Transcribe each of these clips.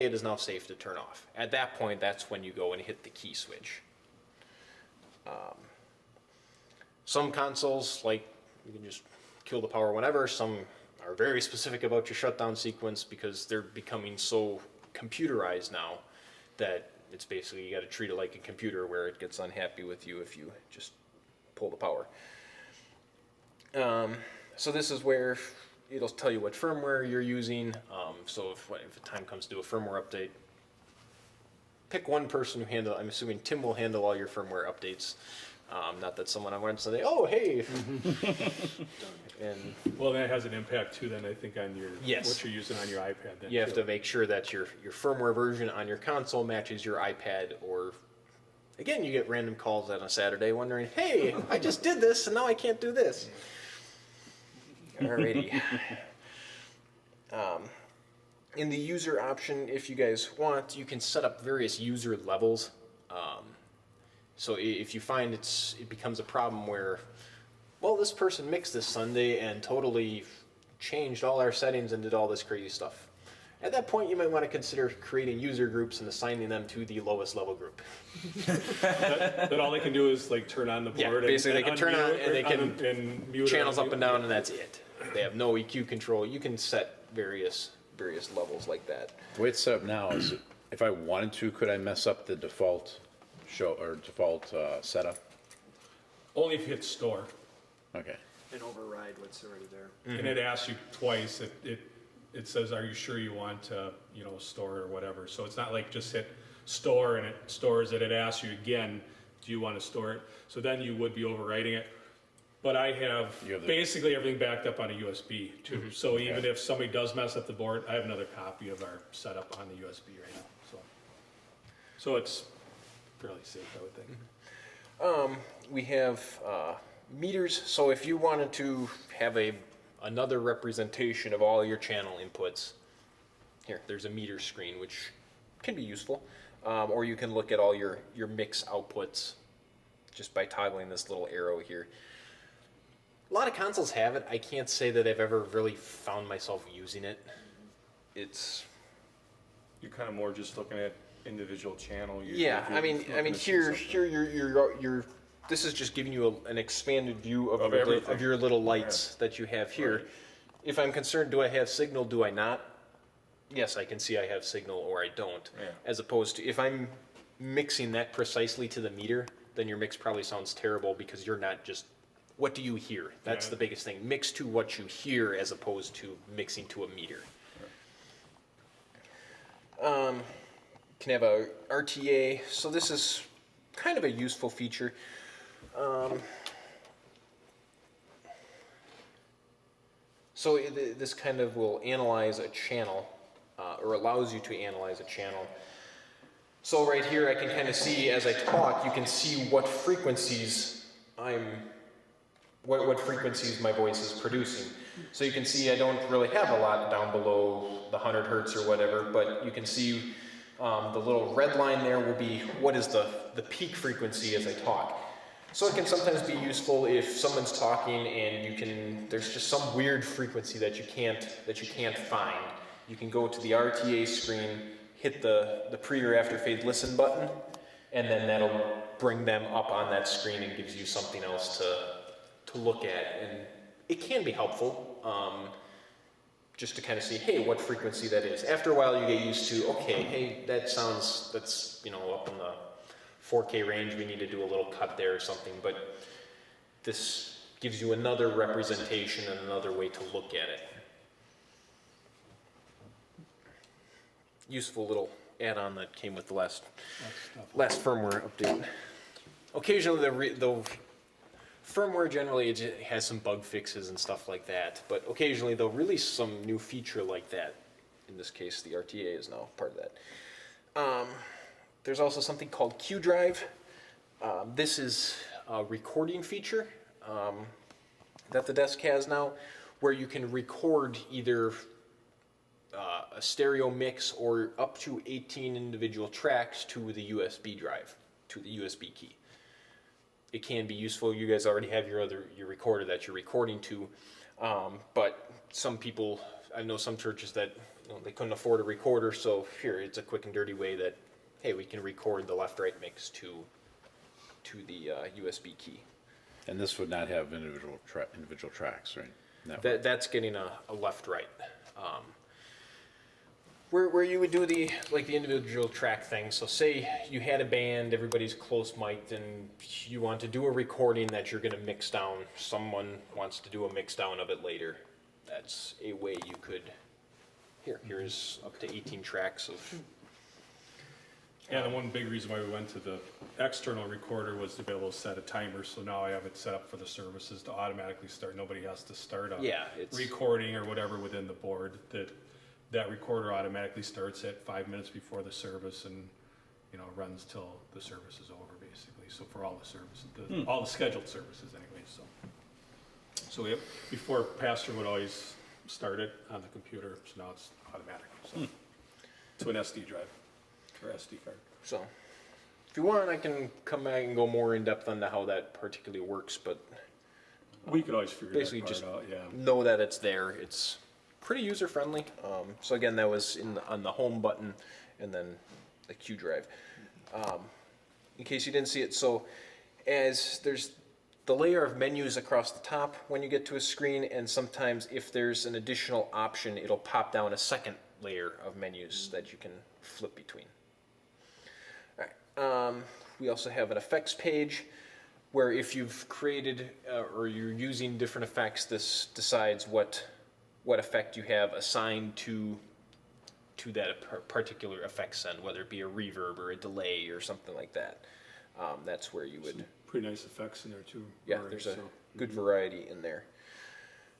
it is now safe to turn off. At that point, that's when you go and hit the key switch. Some consoles, like, you can just kill the power whenever. Some are very specific about your shutdown sequence because they're becoming so computerized now that it's basically, you got to treat it like a computer where it gets unhappy with you if you just pull the power. So this is where it'll tell you what firmware you're using. So if the time comes to do a firmware update, pick one person who handle. I'm assuming Tim will handle all your firmware updates. Not that someone I went to say, oh hey. And well, that has an impact too. Then I think on your yes, what you're using on your iPad. Then you have to make sure that your firmware version on your console matches your iPad. Or again, you get random calls on a Saturday wondering, hey, I just did this and now I can't do this. Alrighty. In the user option, if you guys want, you can set up various user levels. So if you find it becomes a problem where, well, this person mixed this Sunday and totally changed all our settings and did all this crazy stuff. At that point, you might want to consider creating user groups and assigning them to the lowest level group. That all they can do is like turn on the board. Yeah, basically and they can turn on and they can and mute channels or up and down, and that's it. They have no EQ control. You can set various levels like that. The way it's set up now is, if I wanted to, could I mess up the default show or default setup? Only if you hit store. Okay. And override what's already there. And it asks you twice. It says, "Are you sure you want to, store or whatever?" So it's not like just hit store and it stores it. It asks you again, "Do you want to store it?" So then you would be overwriting it. But I have basically everything backed up on a USB too. Mm-hmm. So even if somebody does mess up the board, I have another copy of our setup on the USB right now. So it's fairly safe, I would think. We have meters. So if you wanted to have another representation of all your channel inputs, there's a meter screen, which can be useful. Or you can look at all your mix outputs just by toggling this little arrow here. A lot of consoles have it. I can't say that I've ever really found myself using it. You're kind of more just looking at individual channel. Yeah, I mean here you're this is just giving you an expanded view of your little lights that you have here. Right. If I'm concerned, do I have signal? Do I not? Yes, I can see I have signal, or I don't. Yeah. As opposed to if I'm mixing that precisely to the meter, then your mix probably sounds terrible because you're not just. What do you hear? That's the biggest thing. Mix to what you hear as opposed to mixing to a meter. Can have a RTA. So this is kind of a useful feature. So this kind of will analyze a channel, or allows you to analyze a channel. So right here I can kind of see as I talk, you can see what frequencies what frequencies my voice is producing. So you can see I don't really have a lot down below the 100 hertz or whatever, but you can see the little red line there will be what is the peak frequency as I talk. So it can sometimes be useful if someone's talking and there's just some weird frequency that you can't find. You can go to the RTA screen, hit the pre or after fade listen button, and then that'll bring them up on that screen and gives you something else to look at. And it can be helpful just to kind of see, hey, what frequency that is. After a while you get used to, okay, hey, that's up in the 4K range, we need to do a little cut there or something, but this gives you another representation and another way to look at it. Useful little add-on that came with the last firmware update. Occasionally the firmware generally it has some bug fixes and stuff like that, but occasionally they'll release some new feature like that. In this case, the RTA is now part of that. There's also something called Q-Drive. This is a recording feature that the desk has now, where you can record either a stereo mix or up to 18 individual tracks to the USB drive, to the USB key. It can be useful. You guys already have your recorder that you're recording to, but some people, I know some churches that they couldn't afford a recorder, so here, it's a quick and dirty way that, hey, we can record the left-right mix to the USB key. And this would not have individual tracks, right? No. That's getting a left-right. Where you would do the individual track thing. So say you had a band, everybody's close mic'd, and you want to do a recording that you're gonna mix down. Someone wants to do a mix down of it later. That's a way you could, here's up to 18 tracks of, Yeah, the one big reason why we went to the external recorder was to be able to set a timer, so now I have it set up for the services to automatically start. Nobody has to start a Yeah, it's- recording or whatever within the board. That recorder automatically starts at 5 minutes before the service and, runs till the service is over, basically. So for all the services, all the scheduled services anyway, so. So before Pastor would always start it on the computer, so now it's automatic, so. To an SD drive or SD card. so. If you want, I can come back and go more in depth onto how that particularly works, but We could always figure basically that part just out, yeah. know that it's there. It's pretty user friendly. So again, that was on the home button, and then the Q drive. In case you didn't see it, so as there's the layer of menus across the top when you get to a screen, and sometimes if there's an additional option, it'll pop down a second layer of menus that you can flip between. All right. We also have an effects page, where if you've created or you're using different effects, this decides what effect you have assigned to that particular effect send, whether it be a reverb or a delay or something like that. That's where you would. Pretty nice effects in there too. Yeah, already, there's a so. good variety in there.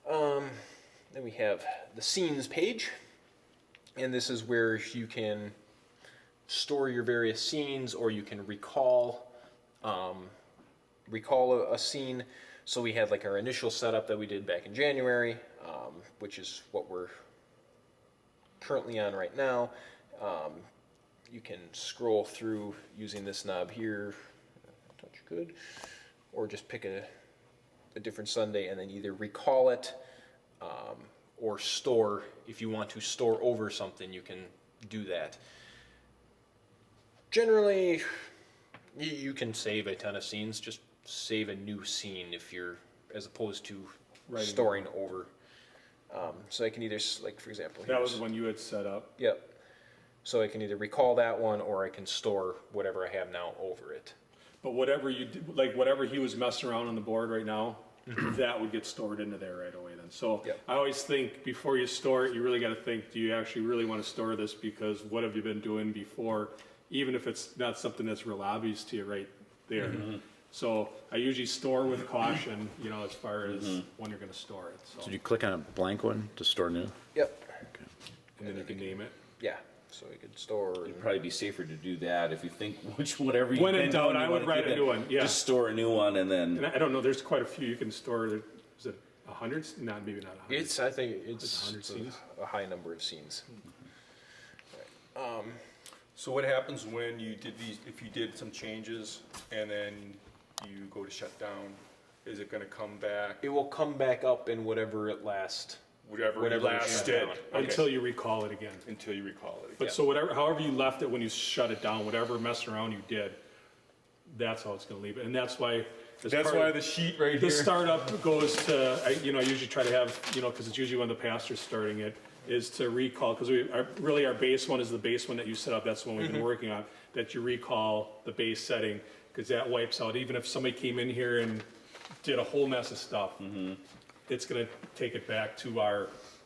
Then we have the scenes page, and this is where you can store your various scenes, or you can recall a scene. So we had like our initial setup that we did back in January, which is what we're currently on right now. You can scroll through using this knob here, touch good, or just pick a different Sunday and then either recall it or store. If you want to store over something, you can do that. Generally, you can save a ton of scenes. Just save a new scene if you're, as opposed to storing over. So I can either, like for example, That was the one you had set up. Yep. So I can either recall that one, or I can store whatever I have now over it. But whatever you did, like whatever he was messing around on the board right now, that would get stored into there right away then. So Yep. I always think before you store it, you really got to think, do you actually really want to store this? Because what have you been doing before? Even if it's not something that's real obvious to you right there. So I usually store with caution, as far as when you're going to store it. So you click on a blank one to store new? Yep. And then you can name it. Yeah. So I could store. It'd probably be safer to do that if you think whatever you When in doubt, I would write a new one, yeah. Just store a new one and then. And I don't know, there's quite a few you can store. Is it 100? Not, maybe not 100. I think it's 100 scenes? a high number of scenes. So what happens when you did if you did some changes and then you go to shut down, is it gonna come back? It will come back up in whatever it lasts. Whatever Whatever you last shut did. down. Okay. Until you recall it again. Until you recall it. But so however you left it when you shut it down, whatever messing around you did, that's how it's gonna leave it. And that's why. as That's part why of- the sheet right The here. startup goes to, I usually try to have, because it's usually when the pastor's starting it, is to recall, because really our base one is the base one that you set up, that's the one we've been working on, that you recall the base setting, because that wipes out, even if somebody came in here and did a whole mess of stuff, it's gonna take it back to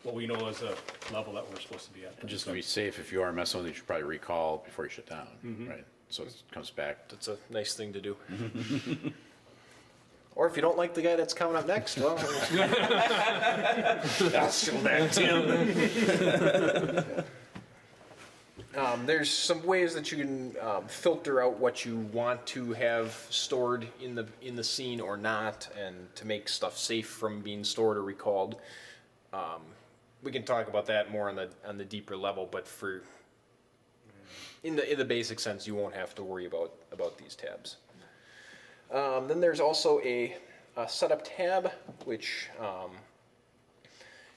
what we know as a level that we're supposed to be at. And just to be safe, if you are messing with it, you should probably recall before you shut down, right? So it comes back. That's a nice thing to do. Or if you don't like the guy that's coming up next, well, that's go back to him. There's some ways that you can filter out what you want to have stored in the scene or not, and to make stuff safe from being stored or recalled. We can talk about that more on the deeper level, but in the basic sense, you won't have to worry about these tabs. Then there's also a setup tab, which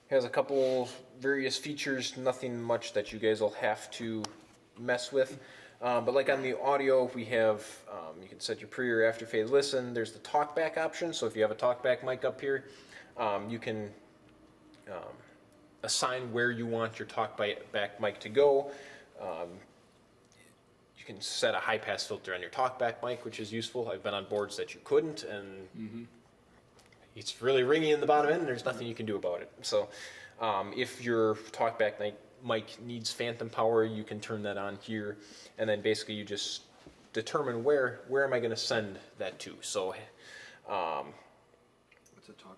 Has a couple various features, nothing much that you guys will have to mess with. But like on the audio, we have, you can set your pre or after phase listen. There's the talkback option. So if you have a talkback mic up here, you can assign where you want your talkback mic to go. You can set a high pass filter on your talkback mic, which is useful. I've been on boards that you couldn't, and it's really ringy in the bottom end, and there's nothing you can do about it. So if your talkback mic needs phantom power, you can turn that on here, and then basically you just determine where am I going to send that to. So What's a talkback?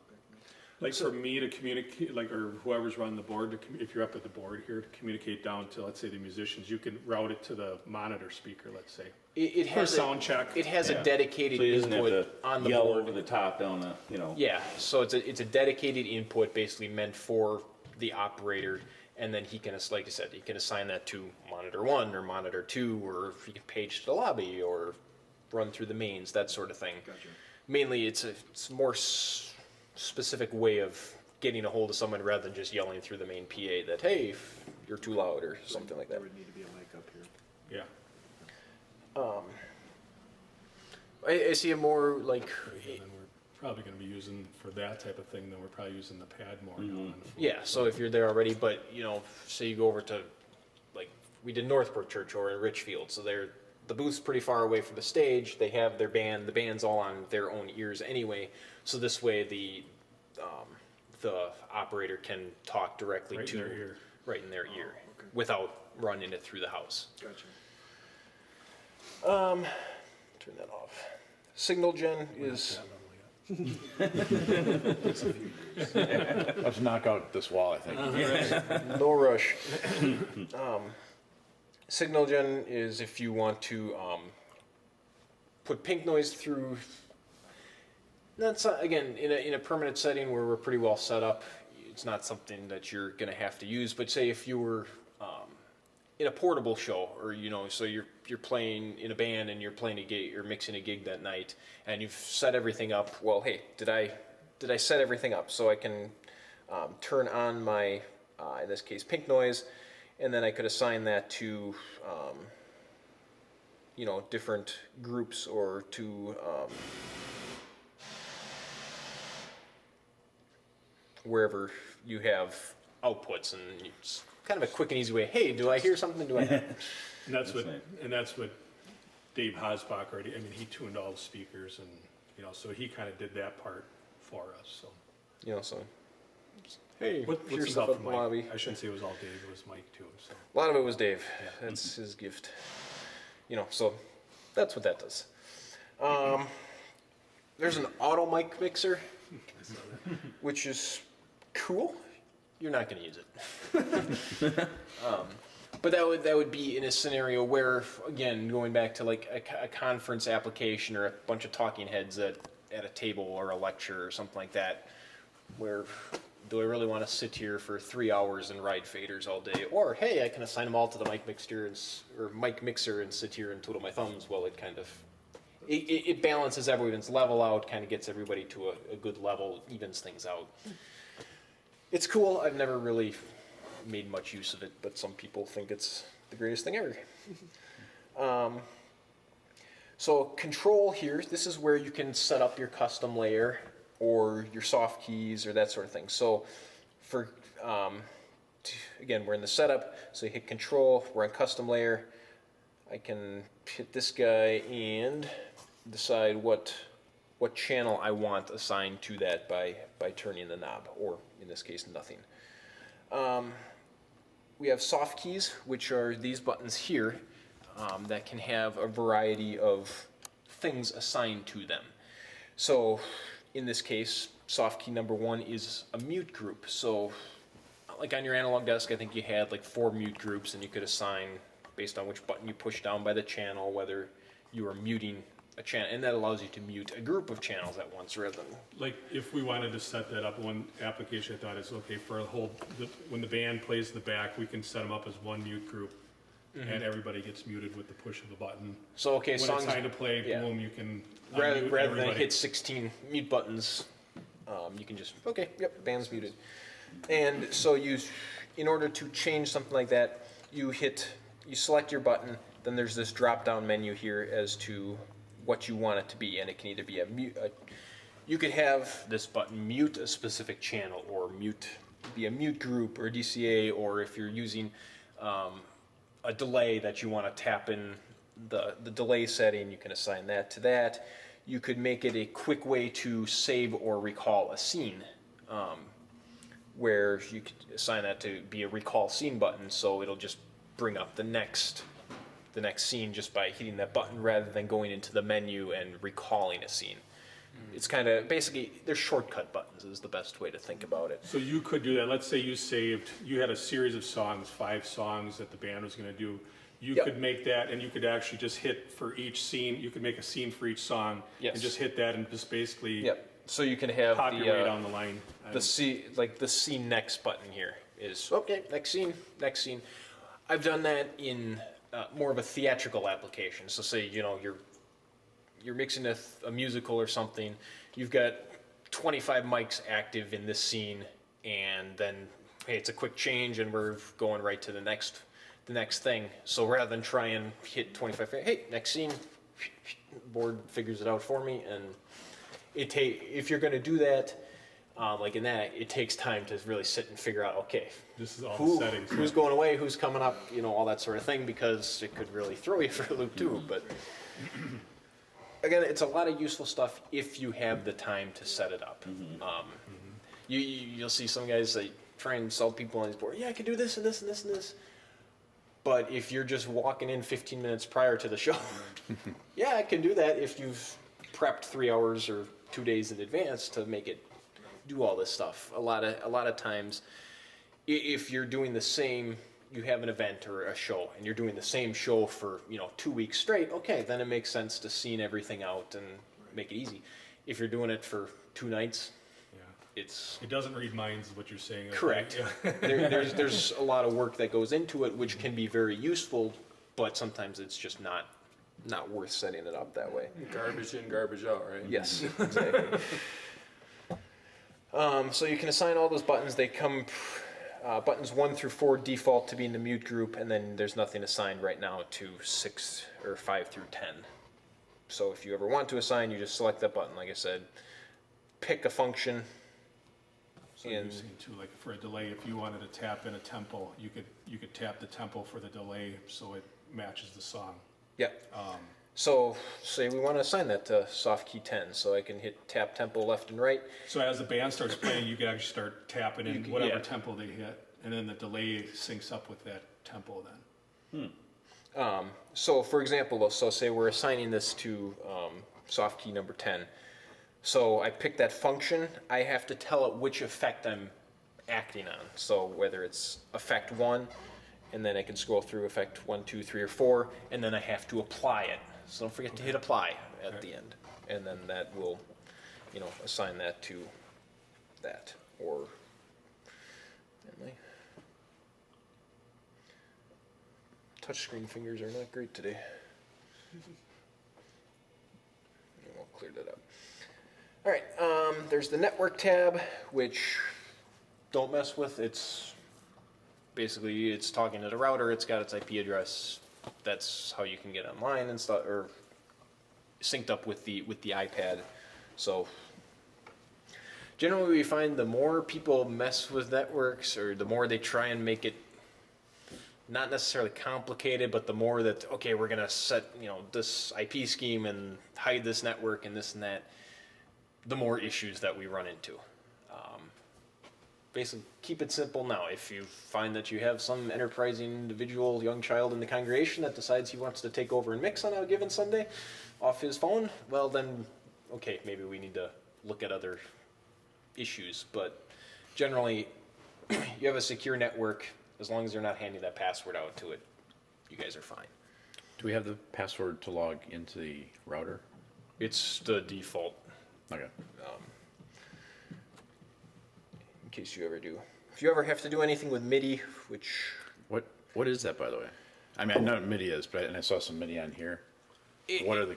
Like for me to communicate, like, or whoever's running the board, if you're up at the board here, to communicate down to, let's say, the musicians, you can route it to the monitor speaker, let's say. it For has sound check. It has Yeah. a dedicated So he doesn't have to input on the yell board. over the top down the, you know. Yeah, so it's a dedicated input basically meant for the operator, and then he can, like I said, he can assign that to monitor 1 or monitor 2, or he can page to the lobby or run through the mains, that sort of thing. Gotcha. Mainly, it's a more specific way of getting a hold of someone rather than just yelling through the main PA that, hey, you're too loud or something like that. There would need to be a mic up here. Yeah. I see a more like, And then we're probably gonna be using, for that type of thing, then we're probably using the pad more now. on the floor. yeah, so if you're there already, but you know, say you go over to, like, we did Northbrook Church or in Richfield, so the booth's pretty far away from the stage, they have their band, the band's all on their own ears anyway, so this way the operator can talk directly Right in to. their ear. Right in their ear, okay. without running it through the house. Gotcha. Turn that off. Signal gen is, Let's knock out this wall, I think. no rush. Signal gen is if you want to put pink noise through. That's again in a permanent setting where we're pretty well set up. It's not something that you're gonna have to use. But say if you were in a portable show, or you know, so you're playing in a band and you're playing a gig, you're mixing a gig that night, and you've set everything up. Well, hey, did I set everything up so I can turn on my in this case pink noise, and then I could assign that to you know, different groups or to wherever you have outputs, and it's kind of a quick and easy way. Hey, do I hear something? Do I? And that's what, nice. and that's what Dave Hosbach already, I mean, he tuned all the speakers and, you know, so he kind of did that part for us, so. You know, so hey, What's here's the stuff help up from in the Mike? lobby. I shouldn't say it was all Dave, it was Mike too, so. A lot of it was Dave. That's his gift. You know, so that's what that does. There's an auto mic mixer, which is cool. You're not going to use it. But that would be in a scenario where, again, going back to like a conference application or a bunch of talking heads at a table or a lecture or something like that, where do I really want to sit here for 3 hours and ride faders all day? Or, hey, I can assign them all to the mic mixer and sit here and twiddle my thumbs while it kind of, it balances everyone's level out, kind of gets everybody to a good level, evens things out. It's cool. I've never really made much use of it, but some people think it's the greatest thing ever. So control here, this is where you can set up your custom layer or your soft keys or that sort of thing. So for, again, we're in the setup, so you hit control, we're on custom layer. I can hit this guy and decide what channel I want assigned to that by turning the knob, or in this case, nothing. We have soft keys, which are these buttons here, that can have a variety of things assigned to them. So in this case, soft key number 1 is a mute group. So like on your analog desk, I think you had like 4 mute groups, and you could assign based on which button you push down by the channel, whether you are muting a channel, and that allows you to mute a group of channels at once rather than. Like, if we wanted to set that up, one application I thought is okay for a whole, when the band plays the back, we can set them up as one mute group, and everybody gets muted with the push of a button. So okay, When songs it's time to play, yeah. boom, you can rather unmute than everybody. hit 16 mute buttons, you can just okay, yep, band's muted. And so in order to change something like that, you select your button, then there's this drop-down menu here as to what you want it to be, and it can either be you could have this button mute a specific channel, or be a mute group, or a DCA, or if you're using a delay that you want to tap in the delay setting, you can assign that to that. You could make it a quick way to save or recall a scene, where you could assign that to be a recall scene button, so it'll just bring up the next scene just by hitting that button rather than going into the menu and recalling a scene. It's kind of, basically, they're shortcut buttons is the best way to think about it. So you could do that. Let's say you had a series of songs, 5 songs that the band was going to do. You Yep. could make that, and you could actually just hit for each scene. You could make a scene for each song, Yes. and just hit that, and just basically Yep. So you can have pop your way down the line. the scene next button here is, okay, next scene, next scene. I've done that in more of a theatrical application. So say, you're mixing a musical or something, you've got 25 mics active in this scene, and then, hey, it's a quick change and we're going right to the next thing. So rather than try and hit 25, hey, next scene, board figures it out for me, and if you're going to do that, like in that, it takes time to really sit and figure out, okay, This is all the settings. who's going away, who's coming up, all that sort of thing, because it could really throw you for a loop too. But again, it's a lot of useful stuff if you have the time to set it up. You'll see some guys that try and sell people on these boards. Yeah, I can do this and this and this and this. But if you're just walking in 15 minutes prior to the show, yeah, I can do that if you've prepped 3 hours or 2 days in advance to make it do all this stuff. A lot of times, if you're doing the same, you have an event or a show, and you're doing the same show for 2 weeks straight, okay, then it makes sense to scene everything out and make it easy. If you're doing it for 2 nights, Yeah. it's It doesn't read minds, is what you're saying. correct. Yeah. There's a lot of work that goes into it, which can be very useful, but sometimes it's just not worth setting it up that way. Garbage in, garbage out, right? Yes, exactly. So you can assign all those buttons. They come, buttons 1 through 4 default to be in the mute group, and then there's nothing assigned right now to 6 or 5 through 10. So if you ever want to assign, you just select that button, like I said, pick a function. So you're saying too, like for a delay, if you wanted to tap in a tempo, you could tap the tempo for the delay so it matches the song. Yeah. So say we want to assign that to soft key 10, so I can hit tap tempo left and right. So as the band starts playing, you can actually start tapping in whatever yeah. tempo they hit, and then the delay syncs up with that tempo then. So for example, though, so say we're assigning this to soft key number 10. So I pick that function, I have to tell it which effect I'm acting on. So whether it's effect 1, and then I can scroll through effect 1, 2, 3, or 4, and then I have to apply it. So don't forget to hit apply at the end. And then that will, assign that to that. Or, touchscreen fingers are not great today. We'll clear that up. All right, there's the network tab, which don't mess with. It's basically, it's talking to the router. It's got its IP address. That's how you can get online and stuff, or synced up with the iPad. So generally, we find the more people mess with networks, or the more they try and make it not necessarily complicated, but the more that, okay, we're gonna set this IP scheme and hide this network and this and that, the more issues that we run into. Basically, keep it simple now. If you find that you have some enterprising individual, young child in the congregation that decides he wants to take over and mix on a given Sunday off his phone, well then, okay, maybe we need to look at other issues. But generally, you have a secure network, as long as they're not handing that password out to it, you guys are fine. Do we have the password to log into the router? It's the default, Okay. in case you ever do. If you ever have to do anything with MIDI, which What is that, by the way? I mean, I know what MIDI is, but I saw some MIDI on here. What are the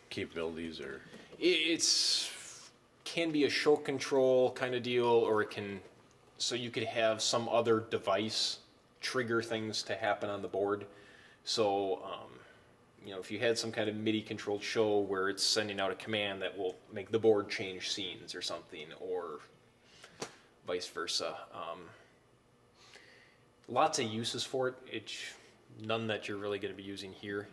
capabilities, or? it's can be a show control kind of deal, or it can so you could have some other device trigger things to happen on the board. So, you know, if you had some kind of MIDI controlled show where it's sending out a command that will make the board change scenes or something, or vice versa. Lots of uses for it. It's none that you're really going to be using here.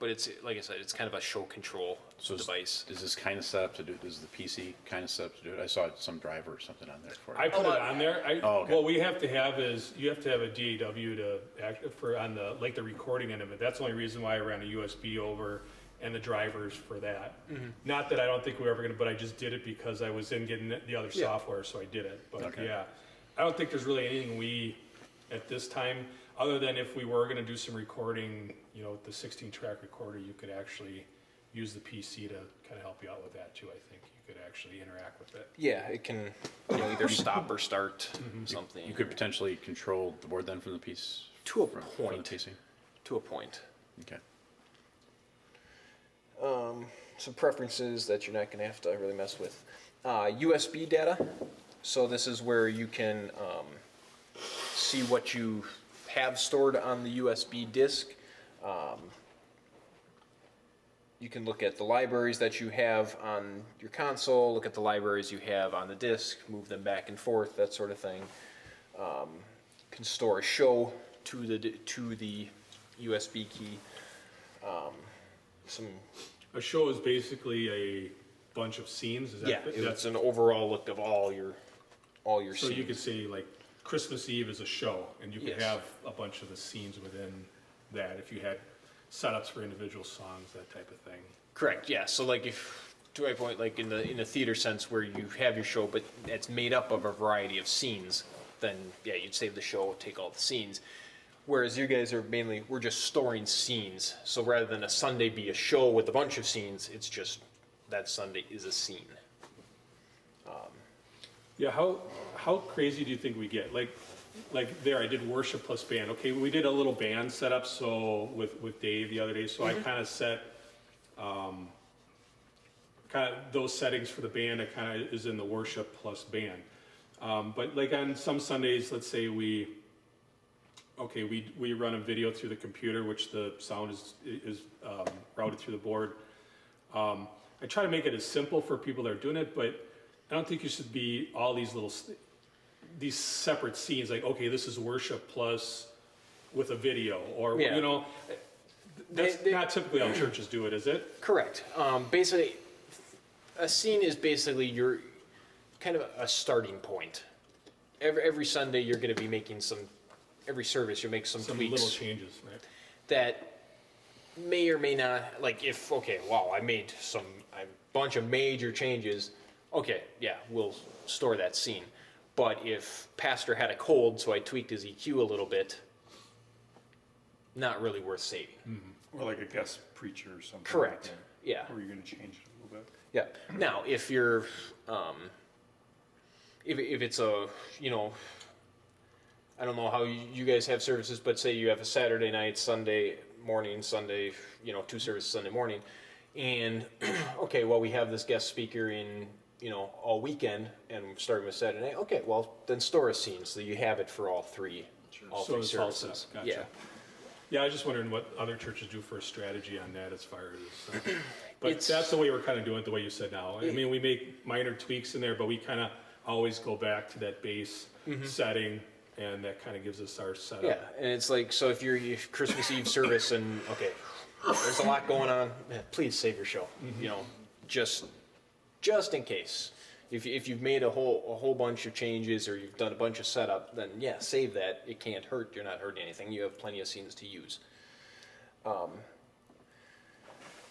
But it's, like I said, it's kind of a show control device. Is this kind of set up to do, is the PC kind of set up to do it? I saw some driver or something on there for I it. put it on there. Oh, okay. What we have to have is, you have to have a DAW to act for, on the, like the recording end of it. That's the only reason why I ran a USB over and the drivers for that. Not that I don't think we're ever gonna, but I just did it because I was in getting the other Yeah. software, so I did it. But Okay. yeah, I don't think there's really anything we, at this time, other than if we were gonna do some recording, you know, with the 16-track recorder, you could actually use the PC to kind of help you out with that too, I think. You could actually interact with it. Yeah, it can, you know, either stop or start something. You could potentially control the board then from the piece? To a from point. the PC? To a point. Okay. Some preferences that you're not going to have to really mess with. USB data. So this is where you can see what you have stored on the USB disk. You can look at the libraries that you have on your console, look at the libraries you have on the disk, move them back and forth, that sort of thing. Can store a show to the USB key. Some A show is basically a bunch of scenes, is that? Yeah, it's an overall look of all your So scenes. you could say like Christmas Eve is a show, and you could Yes. have a bunch of the scenes within that if you had setups for individual songs, that type of thing. Correct, yeah, so like if, to my point, like in the theater sense where you have your show, but it's made up of a variety of scenes, then yeah, you'd save the show, take all the scenes. Whereas you guys are mainly, we're just storing scenes, so rather than a Sunday be a show with a bunch of scenes, it's just that Sunday is a scene. Yeah, how crazy do you think we get? Like there, I did worship plus band. Okay, we did a little band setup, so with Dave the other day, so I kind of set, kind of those settings for the band, it kind of is in the worship plus band. But like on some Sundays, let's say we run a video through the computer, which the sound is routed through the board. I try to make it as simple for people that are doing it, but I don't think you should be all these separate scenes, like, okay, this is worship plus with a video, or, Yeah. you know, that's not typically how churches do it, is it? Correct, basically, a scene is basically your, kind of a starting point. Every Sunday, you're gonna be making every service, you'll make some Some tweaks. little changes, right? That may or may not, like if, okay, wow, I made a bunch of major changes, okay, yeah, we'll store that scene. But if pastor had a cold, so I tweaked his EQ a little bit, not really worth saving. Or like a guest preacher or something. Correct, like yeah. that. Or you're gonna change it a little bit. Yeah. Now, if you're, if it's a, you know, I don't know how you guys have services, but say you have a Saturday night, Sunday morning, Sunday, you know, 2 services Sunday morning, and okay, well, we have this guest speaker in, you know, all weekend, and starting with Saturday night. Okay, well, then store a scene so you have it for all three So it's all set, services. gotcha. Yeah. Yeah, I was just wondering what other churches do for a strategy on that as far as, but It's- that's the way we're kind of doing it, the way you said now. I mean, we make minor tweaks in there, but we kind of always go back to that base setting, and that kind of gives us our setup. Yeah, and it's like, so if you're Christmas Eve service and, okay, there's a lot going on, please save your show, you know, just in case. If you've made a whole bunch of changes or you've done a bunch of setup, then yeah, save that. It can't hurt. You're not hurting anything. You have plenty of scenes to use.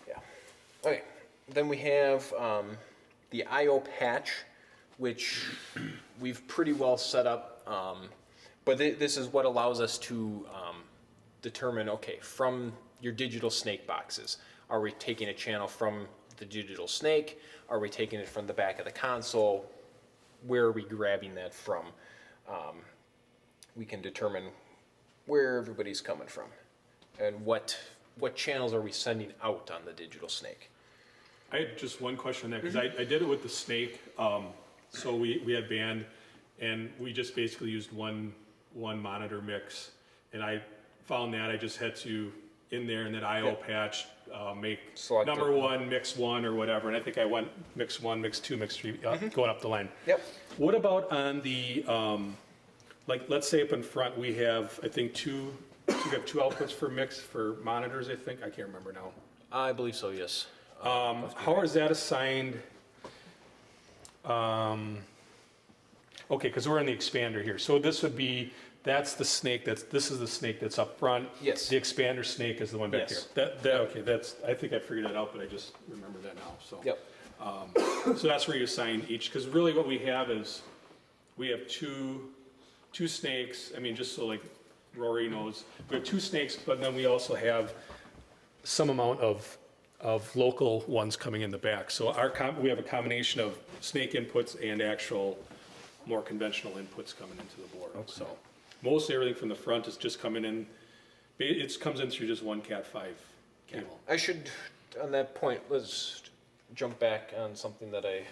Yeah. Okay. Then we have the I/O patch, which we've pretty well set up. But this is what allows us to determine, okay, from your digital snake boxes, are we taking a channel from the digital snake? Are we taking it from the back of the console? Where are we grabbing that from? We can determine where everybody's coming from and what channels are we sending out on the digital snake. I had just one question on that, because I did it with the snake. So we had band, And we just basically used one monitor mix. And I found that I just had to, in there in that IO patch, make Select number it. one, mix one or whatever. And I think I went mix one, mix two, mix three, going up the line. Yep. What about on the, like, let's say up in front, we have, I think, we have two outputs for mix, for monitors, I think, I can't remember now. I believe so, yes. How is that assigned? Okay, because we're in the expander here. So this would be, that's the snake, this is the snake that's up front. Yes. The expander snake is the one back Yes. here. Okay, I think I figured that out, but I just remember that now, so. Yep. So that's where you assign each, because really what we have is, we have two snakes, I mean, just so like Rory knows, we have two snakes, but then we also have some amount of local ones coming in the back. So we have a combination of snake inputs and actual more conventional inputs coming into the board. So mostly everything from the front is just coming in, it comes in through just one Cat5 cable. I should, on that point, let's jump back on something that I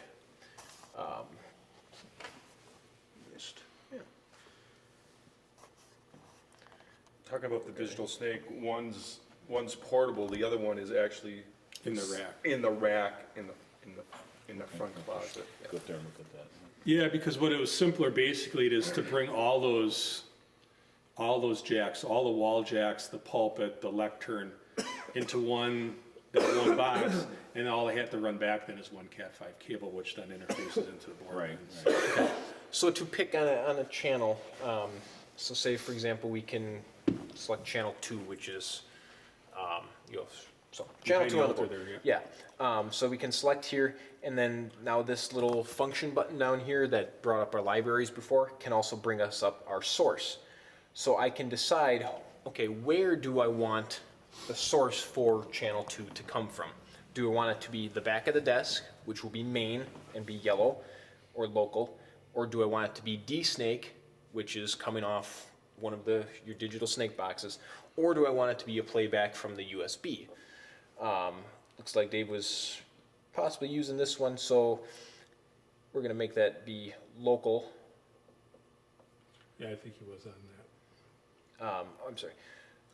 missed. Yeah. Talking about the digital snake, one's portable, the other one is actually In the rack. in the rack in the front closet. Go up there and look at that. Yeah, because what it was simpler, basically, it is to bring all those jacks, all the wall jacks, the pulpit, the lectern, into that one box, and all they have to run back then is one Cat5 cable, which then interfaces into the board. Right. So to pick on a channel, so say for example, we can select channel 2, which is, so channel Behind 2 the on the altar board. there, Yeah, so we can select here, and then now this little function button down here that brought up our libraries before can also bring us up our source. So I can decide, okay, where do I want the source for channel 2 to come from? Do I want it to be the back of the desk, which will be main and be yellow or local, or do I want it to be D-Snake, which is coming off one of your digital snake boxes, or do I want it to be a playback from the USB? Looks like Dave was possibly using this one, so we're going to make that be local. Yeah, I think he was on that. I'm sorry.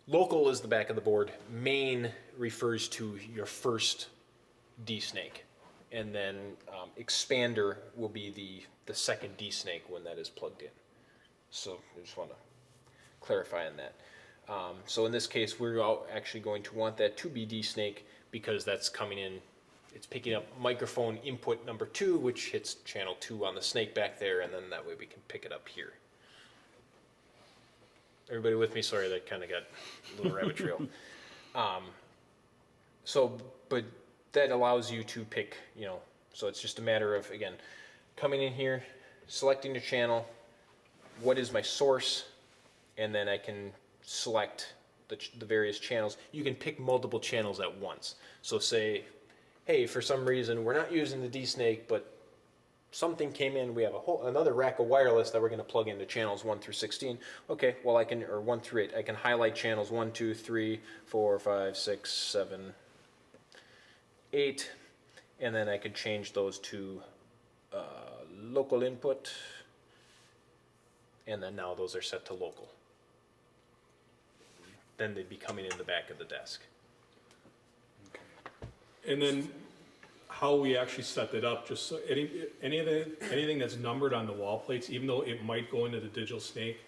Local is the back of the board. Main refers to your first D-Snake. And then expander will be the second D-Snake when that is plugged in. So I just want to clarify on that. So in this case, we're actually going to want that to be D-Snake because that's coming in, it's picking up microphone input number 2, which hits channel 2 on the snake back there, and then that way we can pick it up here. Everybody with me? Sorry, that kind of got a little rabbit trail. But that allows you to pick, so it's just a matter of, again, coming in here, selecting the channel, what is my source, and then I can select the various channels. You can pick multiple channels at once. So say, hey, for some reason, we're not using the D-Snake, but something came in, we have another rack of wireless that we're going to plug into channels 1 through 16. Okay, well or 1 through 8. I can highlight channels 1, 2, 3, 4, 5, 6, 7, 8, and then I could change those to local input, and then now those are set to local. Then they'd be coming in the back of the desk. And then how we actually set that up, just so anything that's numbered on the wall plates, even though it might go into the digital snake,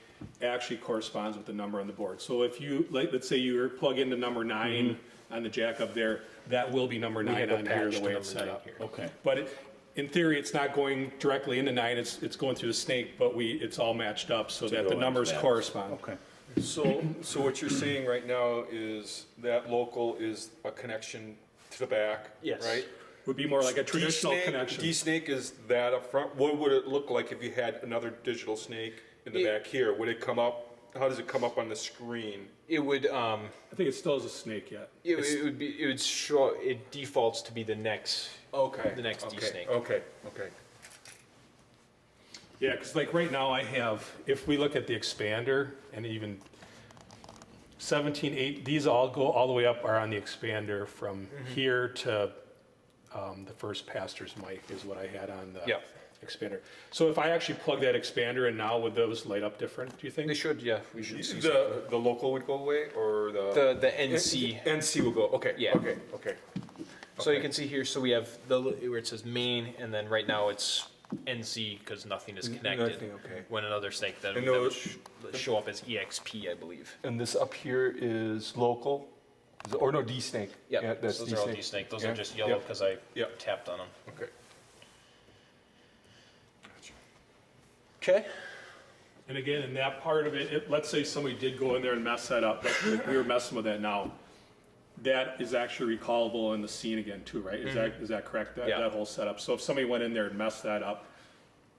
actually corresponds with the number on the board. So if you, let's say you plug into number 9 on the jack up there, that will be number 9 have a on here, patch the to way it's number set 9 up. here. Okay. But in theory, it's not going directly into 9, it's going through the snake, but it's all matched up so that go the into numbers that. correspond. Okay. So what you're saying right now is that local is a connection to the back, Yes. right? Would be more like a traditional D-Snake- connection. D-Snake is that up front. What would it look like if you had another digital snake in the back here? Would it come up? How does it come up on the screen? It would I think it still is a snake yet. it would show, it defaults to be the next. Okay. The next D-Snake. Okay. Yeah, because like right now I have, if we look at the expander and even 17, 8, these all go all the way up are on the expander from here to the first pastor's mic is what I had on the Yep. Expander. So if I actually plug that expander in now, would those light up different, do you think? They should, yeah, we should see. The local would go away, or The NC. NC will go, okay, Yeah. okay. So you can see here, so we have where it says main, and then right now it's NC because nothing is connected. Nothing, okay. When another snake that And would those- show up as EXP, I believe. And this up here is local, or no, D-Snake? Yeah, that's those are all D-Snake. Those are Yeah, just yellow yep, because I Yep. tapped on them. Okay. Okay. And again, in that part of it, let's say somebody did go in there and mess that up, but we were messing with that now. That is actually recallable in the scene again too, right? Is that correct? Yeah. That whole setup. So if somebody went in there and messed that up,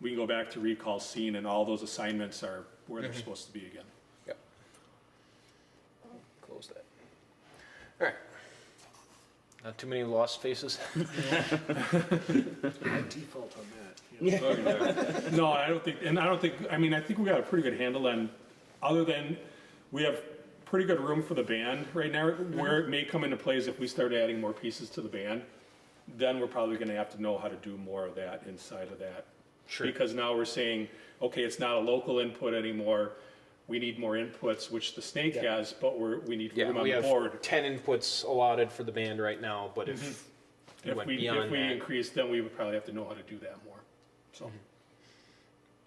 we can go back to recall scene and all those assignments are where they're supposed to be again. Yep. Close that. All right. Not too many lost faces. I default on that. No, I don't think, I mean, I think we got a pretty good handle on, other than, we have pretty good room for the band right now. Where it may come into play is if we start adding more pieces to the band, then we're probably gonna have to know how to do more of that inside of that. Sure. Because now we're saying, okay, it's not a local input anymore, we need more inputs, which the snake has, but we need Yeah, room on we the have board. 10 inputs allotted for the band right now, but if we If went we beyond that, increase, then we would probably have to know how to do that more, so.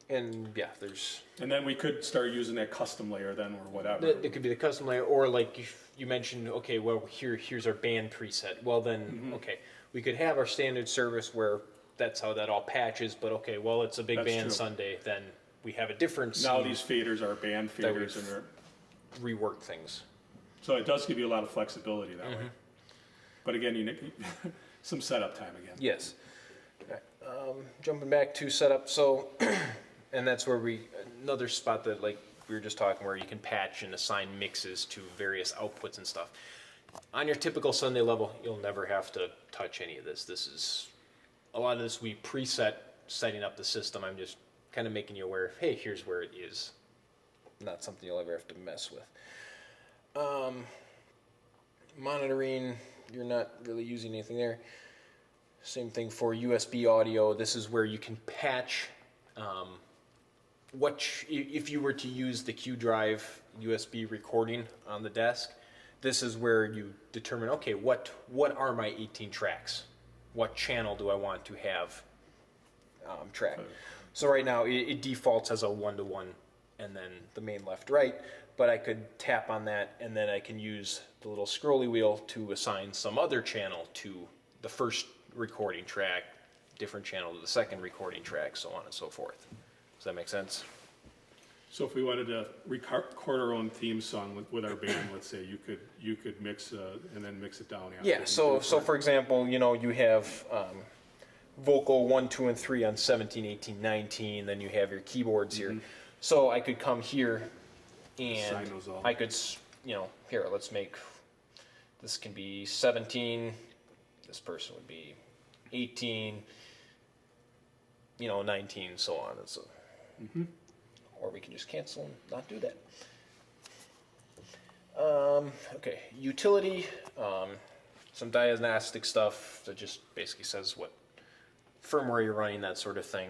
and yeah, there's And then we could start using that custom layer then, or whatever. it could be the custom layer, or like you mentioned, okay, well here's our band preset. Well then, okay, we could have our standard service where that's how that all patches. But okay, well it's a big That's band true. Sunday, then we have a different Now scene, these faders are band That faders, we've- and they're, rework things. so it does give you a lot of flexibility that Mm-hmm. way. But again, you need some setup time again. Yes. Jumping back to setup, so, and that's where another spot that like we were just talking where you can patch and assign mixes to various outputs and stuff. On your typical Sunday level, you'll never have to touch any of this. A lot of this we preset setting up the system. I'm just kind of making you aware of, hey, here's where it is. Not something you'll ever have to mess with. Monitoring, you're not really using anything there. Same thing for USB audio. This is where you can patch if you were to use the Q drive USB recording on the desk, this is where you determine, okay, what are my 18 tracks? What channel do I want to have track? So right now it defaults as a 1-to-1 and then the main left right, but I could tap on that and then I can use the little scrolly wheel to assign some other channel to the first recording track, different channel to the second recording track, so on and so forth. Does that make sense? So if we wanted to record our own theme song with our band, let's say, you could mix and then mix it down after. Yeah, so for example, you have vocal 1, 2, and 3 on 17, 18, 19, then you have your keyboards here. So I could come here and Assign those all. I could, here, let's make, this can be 17, this person would be 18, 19, so on and so. Or we can just cancel and not do that. Okay, utility, some diagnostic stuff that just basically says what firmware you're running, that sort of thing.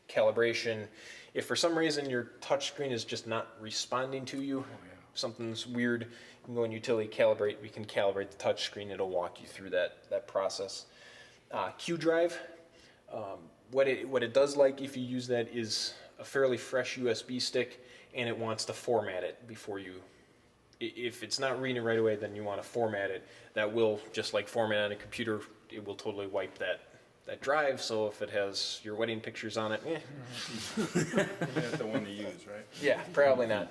Calibration. If for some reason your touchscreen is just not responding to you, something's weird, you can go in utility calibrate. We can calibrate the touchscreen. It'll walk you through that process. Q drive. What it does like if you use that is a fairly fresh USB stick, and it wants to format it before you. If it's not reading it right away, then you want to format it. That will, just like format on a computer, it will totally wipe that drive. So if it has your wedding pictures on it, That's the one to use, right? yeah, probably not.